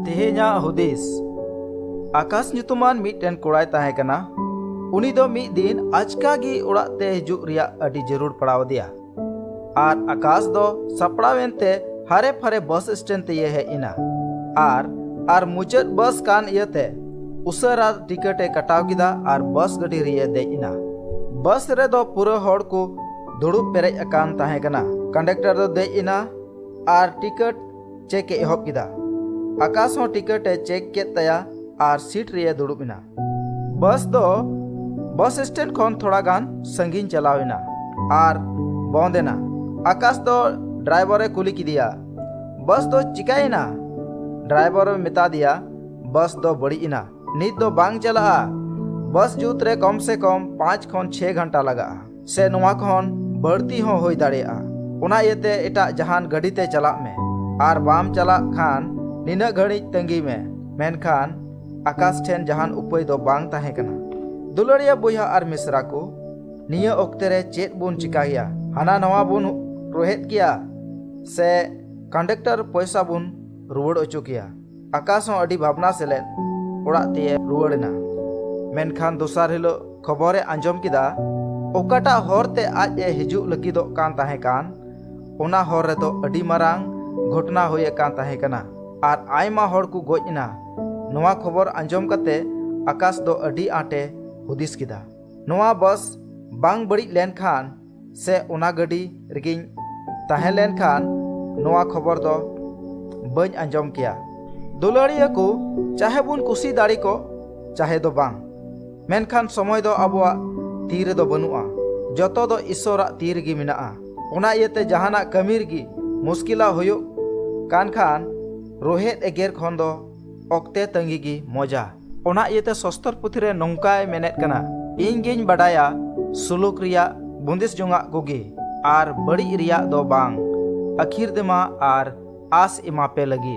तेहेnya हुदिस आकाश nyutuman mitten कोड़ाय ताहे कना उनी दो मिद दिन आचका गी उड़ा ते हिजुग रिया अडी जरूर पड़ाव दिया आर आकाश दो सपड़ावेनते हारे फारे बस स्टैंड ते हे इना आर मुचाद बस कान इयते उसरा टिकट कटाव किदा आर बस गडी रिये दे इना बस रे दो पूरा हड़ को दुड़ुब पेरेज अकान ताहे कना कंडक्टर दो दे इना आर टिकट चेक एहब किदा आकाश हो टिकट चेक के तया आर सीट रिये दुड़ुब इना बस स्टैंड खन थोड़ा गान संगीन चलाविना आर बंदेना आकाश दो ड्राइवर कुली किदिया बस दो चिकाइना ड्राइवर मिता दिया बस दो बड़ी इना नित दो बांग चला बस जूत रे कम से कम 5 खन 6 घंटा लगा से नुआ खन बढ़ती हो होई दाड़ेया उना इयते एटा जहान गड़ी ते चला में आर बाम चला खान निना घड़ी तंगी में मेनखान आकाश ठेन जहान उपाय दो बांग ताहे कना दुलड़िया बुया आर मिश्रा को निया ओक्ते रे चेत बुन चिकाया हाना नवा बुन रोहेत किया से कंडक्टर पैसा बुन रुवड़ ओचो किया आकाश हो अडी भावना सेलेन ओड़ा तिये रुवड़ना मेनखान दोसार हिलो खबरे आंजम किदा ओकाटा होरते आज ए हिजुग लगिदो कान ताहे कान ओना होर रे दो अडी मारांग घटना होये कान ताहे कना आर आयमा होड़ को गोज इना नवा खबर आंजम कते आकाश दो अडी आटे हुदिस किदा नवा बस बांग बड़ी लेन खान से ओना गडी रिगिन ताहे लेन खान नवा खबर दो बन आंजम किया दुलड़िया को चाहे बुन कुसी दाड़ी को चाहे दो बांग मेनखान समय दो अबुआ तीर दो बनुआ जतो दो ईश्वरा तीर गी मिनाआ ओना इयते जहाना कमीर गी मुश्किला होयो कान खान रोहेत एगेर खन दो ओक्ते तंगी गी मजा ओना इयते सस्तर पुथरे नौकाय मेनेत कना इन गिन बडाया सुलुक रिया बुंदिस जोंगा गोगी आर बड़ी रिया दो बांग आखिर देमा आर आस इमा पे लगी